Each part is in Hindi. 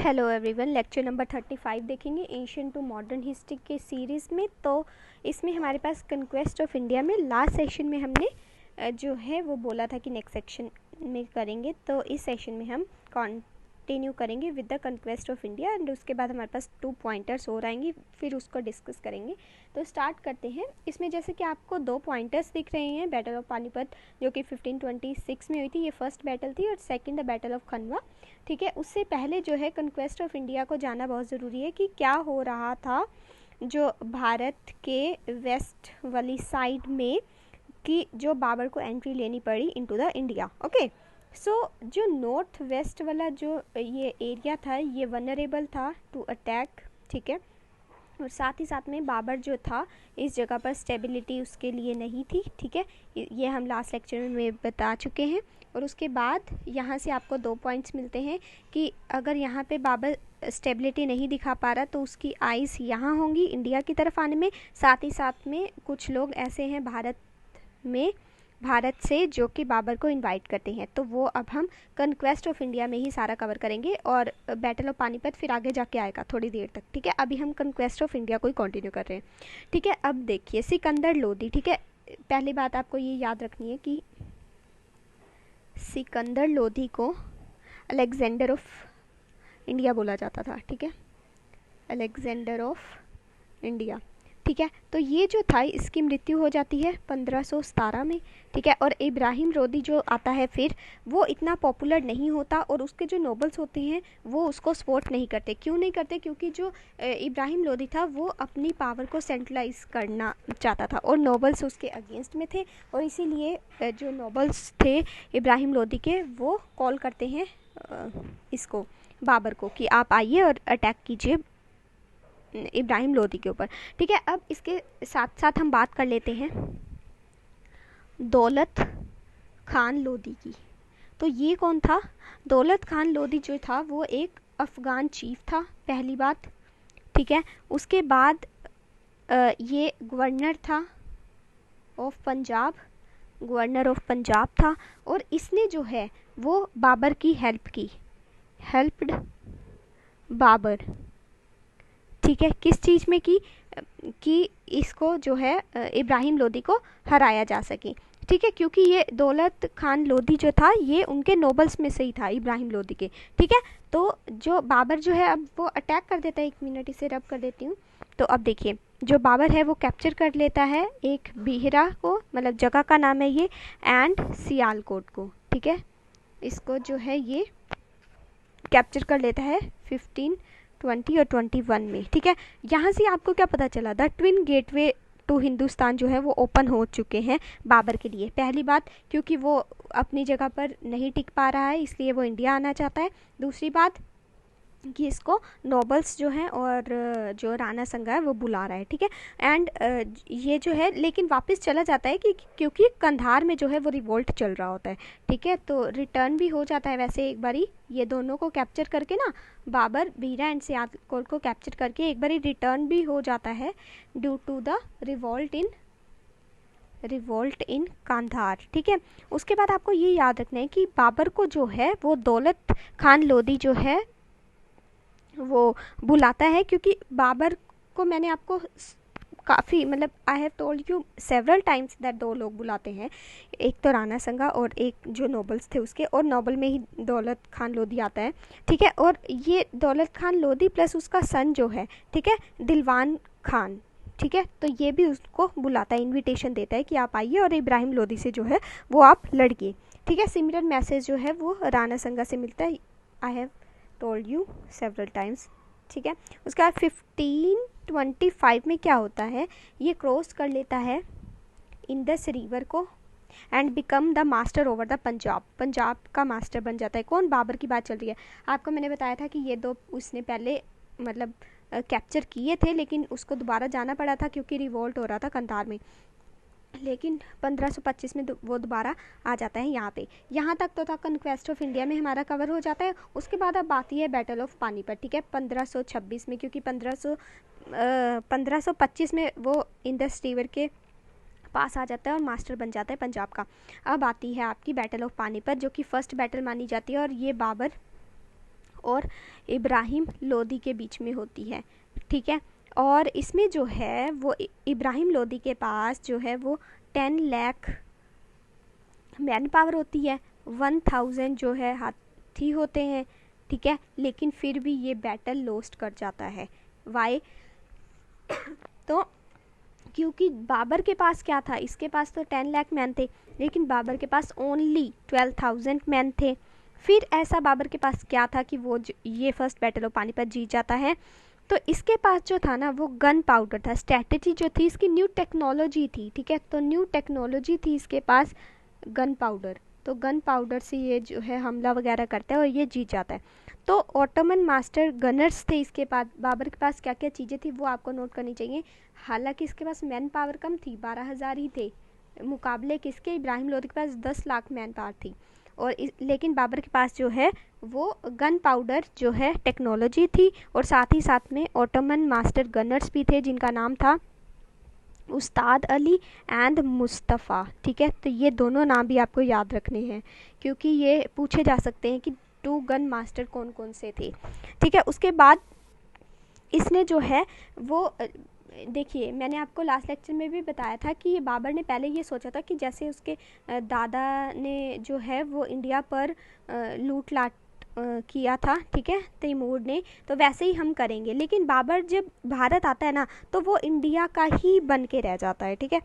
हेलो एवरीवन, लेक्चर नंबर 35 देखेंगे एशियन टू मॉडर्न हिस्ट्री के सीरीज़ में। तो इसमें हमारे पास कंक्वेस्ट ऑफ इंडिया में लास्ट सेशन में हमने जो है वो बोला था कि नेक्स्ट सेक्शन में करेंगे। तो इस सेशन में हम कंटिन्यू करेंगे with the conquest of India and उसके बाद हमारे पास 2 पॉइंटर्स और आएंगे, फिर उसको डिस्कस करेंगे। तो स्टार्ट करते हैं। इसमें जैसे कि आपको 2 पॉइंटर्स दिख रहे हैं, बैटल ऑफ पानीपत जो कि 1526 में हुई थी, ये फर्स्ट बैटल थी, और सेकेंड द बैटल ऑफ खनवा। ठीक है, उससे पहले जो है कंक्वेस्ट ऑफ इंडिया को जाना बहुत ज़रूरी है कि क्या हो रहा था जो भारत के वेस्ट वाली साइड में, कि जो बाबर को एंट्री लेनी पड़ी इनटू द इंडिया। ओके, सो जो नॉर्थ वेस्ट वाला जो ये एरिया था ये वनरेबल था टू अटैक। ठीक है, और साथ ही साथ में बाबर जो था इस जगह पर स्टेबिलिटी उसके लिए नहीं थी। ठीक है, ये हम लास्ट लेक्चर में बता चुके हैं। और उसके बाद यहाँ से आपको 2 पॉइंट्स मिलते हैं कि अगर यहाँ पे बाबर स्टेबिलिटी नहीं दिखा पा रहा तो उसकी आइज़ यहाँ होंगी इंडिया की तरफ आने में। साथ ही साथ में कुछ लोग ऐसे हैं भारत से जो कि बाबर को इनवाइट करते हैं। तो वो अब हम कंक्वेस्ट ऑफ इंडिया में ही सारा कवर करेंगे और बैटल ऑफ पानीपत फिर आगे जाके आएगा थोड़ी देर तक। ठीक है, अभी हम कंक्वेस्ट ऑफ इंडिया को ही कंटिन्यू कर रहे हैं। ठीक है, अब देखिए सिकंदर लोदी। ठीक है, पहली बात आपको ये याद रखनी है कि सिकंदर लोदी को अलेक्जेंडर ऑफ इंडिया बोला जाता था। ठीक है, अलेक्जेंडर ऑफ इंडिया। ठीक है, तो ये जो था इसकी मृत्यु हो जाती है 1517 में। ठीक है, और इब्राहिम लोदी जो आता है फिर वो इतना पॉपुलर नहीं होता और उसके जो नोबल्स होते हैं वो उसको सपोर्ट नहीं करते। क्यों नहीं करते? क्योंकि जो इब्राहिम लोदी था वो अपनी पावर को सेंट्रलाइज करना चाहता था और नोबल्स उसके अगेंस्ट में थे, और इसीलिए जो नोबल्स थे इब्राहिम लोदी के वो कॉल करते हैं इसको बाबर को कि आप आइए और अटैक कीजिए इब्राहिम लोदी के ऊपर। ठीक है, अब इसके साथ साथ हम बात कर लेते हैं दौलत खान लोदी की। तो ये कौन था? दौलत खान लोदी जो था वो एक अफ़गान चीफ था, पहली बात। ठीक है, उसके बाद ये गवर्नर था of Punjab, governor of Punjab था, और इसने जो है वो बाबर की हेल्प्ड बाबर। ठीक है, किस चीज़ में की? कि इसको जो है इब्राहिम लोदी को हराया जा सके। ठीक है, क्योंकि ये दौलत खान लोदी जो था ये उनके नोबल्स में से ही था, इब्राहिम लोदी के। ठीक है, तो जो बाबर जो है अब वो अटैक कर देता है। 1 मिनट इसे रब कर देती हूँ। तो अब देखिए जो बाबर है वो कैप्चर कर लेता है एक बिहरा को, मतलब जगह का नाम है ये, एंड सियालकोट को। ठीक है, इसको जो है ये कैप्चर कर लेता है 1520 और 21 में। ठीक है, यहाँ से आपको क्या पता चला? The twin gateway to Hindustan जो है वो ओपन हो चुके हैं बाबर के लिए। पहली बात, क्योंकि वो अपनी जगह पर नहीं टिक पा रहा है इसलिए वो इंडिया आना चाहता है। दूसरी बात कि इसको नोबल्स जो हैं और जो राणा संगा है वो बुला रहा है। ठीक है, एंड ये जो है लेकिन वापस चला जाता है कि क्योंकि कंधार में जो है वो रिवोल्ट चल रहा होता है। ठीक है, तो रिटर्न भी हो जाता है वैसे एक बारी ये दोनों को कैप्चर करके ना, बाबर बीरा एंड सियालकोट को कैप्चर करके एक बारी रिटर्न भी हो जाता है due to the revolt in Kandahar. ठीक है, उसके बाद आपको ये याद रखना है कि बाबर को जो है वो दौलत खान लोदी जो है वो बुलाता है, क्योंकि बाबर को मैंने आपको काफ़ी, मतलब I have told you several times that 2 लोग बुलाते हैं, एक तो राणा संगा और एक जो नोबल्स थे उसके, और नोबल में ही दौलत खान लोदी आता है। ठीक है, और ये दौलत खान लोदी प्लस उसका सन जो है, ठीक है, दिलवान खान। ठीक है, तो ये भी उसको बुलाता है, इनविटेशन देता है कि आप आइए और इब्राहिम लोदी से जो है वो आप लड़िए। ठीक है, सिमिलर मैसेज जो है वो राणा संगा से मिलता है, I have told you several times. ठीक है, उसके बाद 1525 में क्या होता है, ये क्रॉस कर लेता है इंडस रिवर को and become the master over the Punjab का मास्टर बन जाता है। कौन? बाबर की बात चल रही है। आपको मैंने बताया था कि ये 2 उसने पहले मतलब कैप्चर किए थे, लेकिन उसको दोबारा जाना पड़ा था क्योंकि रिवोल्ट हो रहा था कंधार में, लेकिन 1525 में वो दोबारा आ जाता है यहाँ पे। यहाँ तक तो था कंक्वेस्ट ऑफ इंडिया में हमारा कवर हो जाता है। उसके बाद अब आती है बैटल ऑफ पानीपत। ठीक है, 1526 में, क्योंकि 1525 में वो इंडस रिवर के पास आ जाता है और मास्टर बन जाता है पंजाब का। अब आती है आपकी बैटल ऑफ पानीपत जो कि फर्स्ट बैटल मानी जाती है, और ये बाबर और इब्राहिम लोदी के बीच में होती है, ठीक है। और इसमें जो है वो इब्राहिम लोदी के पास जो है वो 10 लाख मैन पावर होती है, 1000 जो है हाथी होते हैं, ठीक है। लेकिन फिर भी ये बैटल लॉस्ट कर जाता है। वाई? तो क्योंकि बाबर के पास क्या था, इसके पास तो 10 लाख मैन थे, लेकिन बाबर के पास ओनली 12,000 मैन थे। फिर ऐसा बाबर के पास क्या था कि वो ये फर्स्ट बैटल ऑफ पानीपत जीत जाता है। तो इसके पास जो था ना वो गन पाउडर था, स्ट्रैटेजी जो थी इसकी न्यू टेक्नोलॉजी थी, ठीक है। तो न्यू टेक्नोलॉजी थी इसके पास गन पाउडर, तो गन पाउडर से ये जो है हमला वगैरह करता है और ये जीत जाता है। तो ऑटोमन मास्टर गनर्स थे इसके पास। बाबर के पास क्या क्या चीज़ें थी वो आपको नोट करनी चाहिए। हालांकि इसके पास मैन पावर कम थी, 12,000 ही थे, मुकाबले किसके, इब्राहिम लोदी के पास 10 लाख मैन पावर थी। और लेकिन बाबर के पास जो है वो गन पाउडर जो है टेक्नोलॉजी थी, और साथ ही साथ में ऑटोमन मास्टर गनर्स भी थे जिनका नाम था उस्ताद अली एंड मुस्तफ़ा, ठीक है। तो ये दोनों नाम भी आपको याद रखने हैं क्योंकि ये पूछे जा सकते हैं कि 2 गन मास्टर कौन कौन से थे, ठीक है। उसके बाद इसने जो है वो देखिए, मैंने आपको लास्ट लेक्चर में भी बताया था कि ये बाबर ने पहले ये सोचा था कि जैसे उसके दादा ने जो है वो इंडिया पर लूट लाट किया था, ठीक है, तैमूर ने, तो वैसे ही हम करेंगे। लेकिन बाबर जब भारत आता है ना तो वो इंडिया का ही बन के रह जाता है, ठीक है।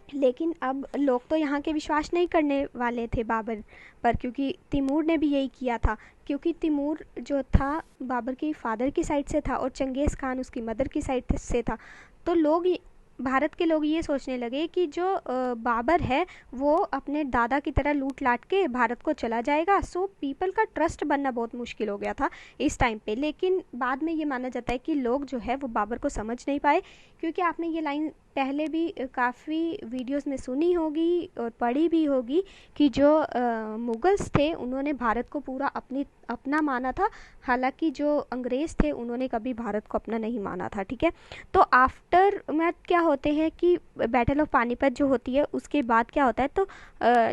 लेकिन अब लोग तो यहाँ के विश्वास नहीं करने वाले थे बाबर पर, क्योंकि तैमूर ने भी यही किया था। क्योंकि तैमूर जो था बाबर के फादर की साइड से था और चंगेज़ खान उसकी मदर की साइड से था। तो लोग भारत के लोग ये सोचने लगे कि जो बाबर है वो अपने दादा की तरह लूट लाट के भारत को चला जाएगा। सो पीपल का ट्रस्ट बनना बहुत मुश्किल हो गया था इस टाइम पे। लेकिन बाद में ये माना जाता है कि लोग जो है वो बाबर को समझ नहीं पाए, क्योंकि आपने ये लाइन पहले भी काफ़ी वीडियोस में सुनी होगी और पढ़ी भी होगी कि जो मुगल्स थे उन्होंने भारत को पूरा अपना माना था, हालांकि जो अंग्रेज़ थे उन्होंने कभी भारत को अपना नहीं माना था, ठीक है। तो आफ्टर मैथ क्या होते हैं कि बैटल ऑफ पानीपत जो होती है उसके बाद क्या होता है, तो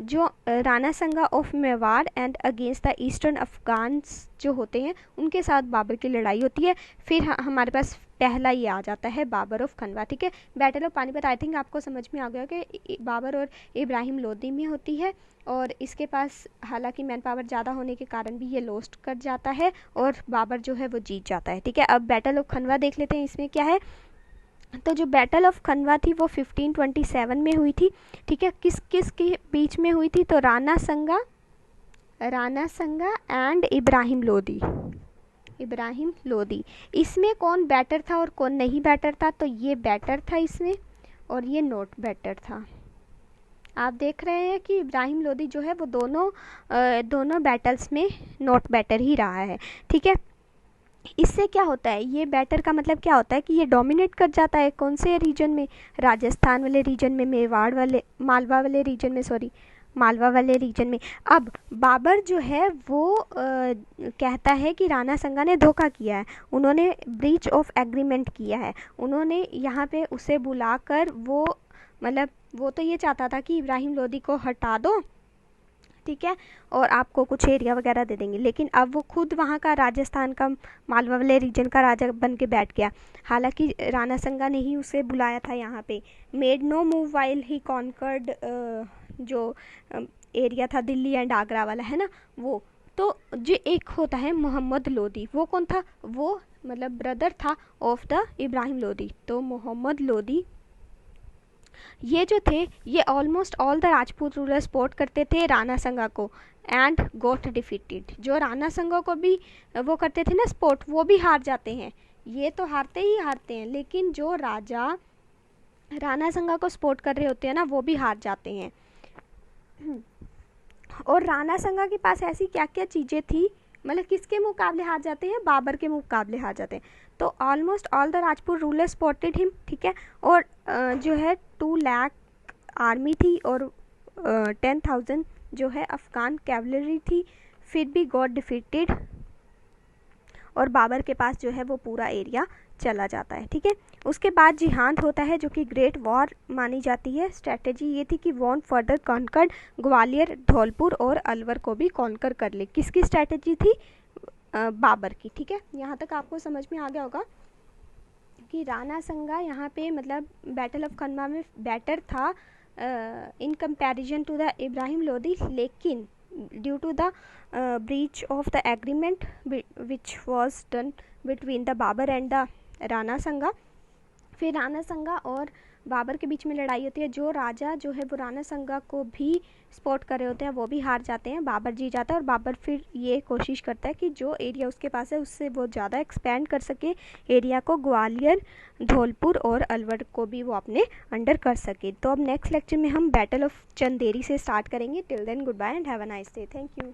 जो राणा संगा of Mewar and against the eastern Afghans जो होते हैं उनके साथ बाबर की लड़ाई होती है। फिर हमारे पास पहला ये आ जाता है बाबर ऑफ खनवा, ठीक है। Battle of Panipat I think आपको समझ में आ गया कि बाबर और इब्राहिम लोदी में होती है, और इसके पास हालांकि मैन पावर ज़्यादा होने के कारण भी ये लॉस्ट कर जाता है और बाबर जो है वो जीत जाता है, ठीक है। अब बैटल ऑफ खनवा देख लेते हैं, इसमें क्या है। तो जो बैटल ऑफ खनवा थी वो 1527 में हुई थी, ठीक है। किस किस के बीच में हुई थी, तो राणा संगा एंड इब्राहिम लोदी। इसमें कौन बैटर था और कौन नहीं बैटर था, तो ये बैटर था इसमें और ये नॉट बैटर था। आप देख रहे हैं कि इब्राहिम लोदी जो है वो दोनों बैटल्स में नॉट बैटर ही रहा है, ठीक है। इससे क्या होता है, ये बैटर का मतलब क्या होता है कि ये डोमिनेट कर जाता है कौन से रीजन में, राजस्थान वाले रीजन में, मालवा वाले रीजन में। अब बाबर जो है वो कहता है कि राणा संगा ने धोखा किया है, उन्होंने ब्रीच ऑफ एग्रीमेंट किया है, उन्होंने यहाँ पे उसे बुलाकर वो तो ये चाहता था कि इब्राहिम लोदी को हटा दो, ठीक है, और आपको कुछ एरिया वगैरह दे देंगे। लेकिन अब वो खुद वहाँ का राजस्थान का मालवा वाले रीजन का राजा बन के बैठ गया। हालांकि राणा संगा ने ही उसे बुलाया था यहाँ पे। Made no move while he conquered जो एरिया था दिल्ली एंड आगरा वाला है ना वो। तो जो एक होता है मोहम्मद लोदी, वो कौन था, वो मतलब ब्रदर था ऑफ द इब्राहिम लोदी। तो मोहम्मद लोदी ये जो थे ये almost all the Rajput ruler support करते थे राणा संगा को एंड गोट डिफीटेड। जो राणा संगा को भी वो करते थे ना सपोर्ट, वो भी हार जाते हैं। ये तो हारते ही हारते हैं, लेकिन जो राजा राणा संगा को सपोर्ट कर रहे होते हैं ना वो भी हार जाते हैं। और राणा संगा के पास ऐसी क्या क्या चीज़ें थी, मतलब किसके मुकाबले हार जाते हैं, बाबर के मुकाबले हार जाते हैं। तो almost all the Rajput ruler supported him, ठीक है। और जो है 2 लाख आर्मी थी और 10,000 जो है अफगान कैवलरी थी, फिर भी गॉट डिफीटेड और बाबर के पास जो है वो पूरा एरिया चला जाता है, ठीक है। उसके बाद जिहाद होता है जो कि ग्रेट वॉर मानी जाती है। स्ट्रैटेजी ये थी कि want further conquered Gwalior, Dholpur और अलवर को भी कॉन्कर कर ले। किसकी स्ट्रैटेजी थी, बाबर की। ठीक है, यहाँ तक आपको समझ में आ गया होगा कि राणा संगा यहाँ पे मतलब बैटल ऑफ खनवा में बेटर था in comparison to the Ibrahim Lodi, लेकिन due to the breach of the agreement which was done between the Babur and the Rana Sanga, फिर राणा संगा और बाबर के बीच में लड़ाई होती है। जो राजा जो है वो राणा संगा को भी सपोर्ट कर रहे होते हैं, वो भी हार जाते हैं, बाबर जीत जाता है। और बाबर फिर ये कोशिश करता है कि जो एरिया उसके पास है उससे वो ज़्यादा एक्सपेंड कर सके एरिया को, ग्वालियर, धौलपुर और अलवर को भी वो अपने अंडर कर सके। तो अब नेक्स्ट लेक्चर में हम बैटल ऑफ चंदेरी से स्टार्ट करेंगे। Till then good bye and have a nice day. Thank you.